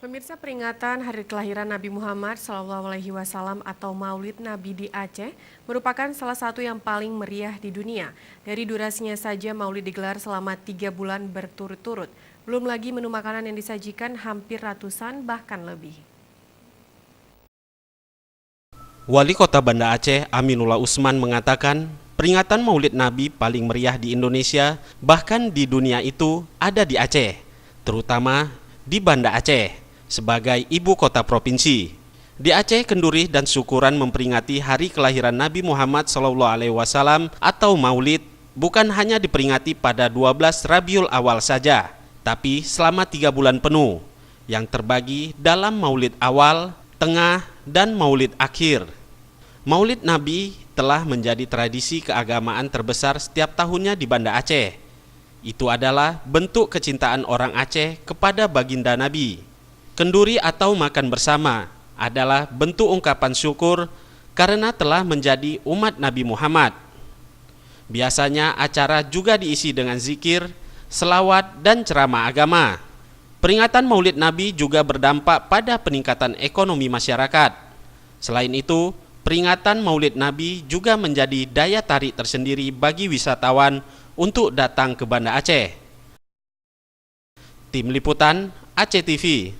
Pemirsa, peringatan Hari Kelahiran Nabi Muhammad SAW atau Maulid Nabi di Aceh merupakan salah satu yang paling meriah di dunia. Dari durasinya saja Maulid digelar selama 3 bulan berturut-turut. Belum lagi menu makanan yang disajikan hampir ratusan bahkan lebih. Wali Kota Banda Aceh Aminullah Usman mengatakan peringatan Maulid Nabi paling meriah di Indonesia bahkan di dunia itu ada di Aceh, terutama di Banda Aceh sebagai ibu kota provinsi. Di Aceh, kenduri dan syukuran memperingati hari kelahiran Nabi Muhammad SAW atau Maulid bukan hanya diperingati pada 12 Rabiul Awal saja, tapi selama 3 bulan penuh yang terbagi dalam Maulid Awal, Tengah, dan Maulid Akhir. Maulid Nabi telah menjadi tradisi keagamaan terbesar setiap tahunnya di Banda Aceh. Itu adalah bentuk kecintaan orang Aceh kepada baginda Nabi. Kenduri atau makan bersama adalah bentuk ungkapan syukur karena telah menjadi umat Nabi Muhammad. Biasanya acara juga diisi dengan zikir, selawat, dan ceramah agama. Peringatan Maulid Nabi juga berdampak pada peningkatan ekonomi masyarakat. Selain itu, peringatan Maulid Nabi juga menjadi daya tarik tersendiri bagi wisatawan untuk datang ke Banda Aceh. Tim Liputan Aceh TV.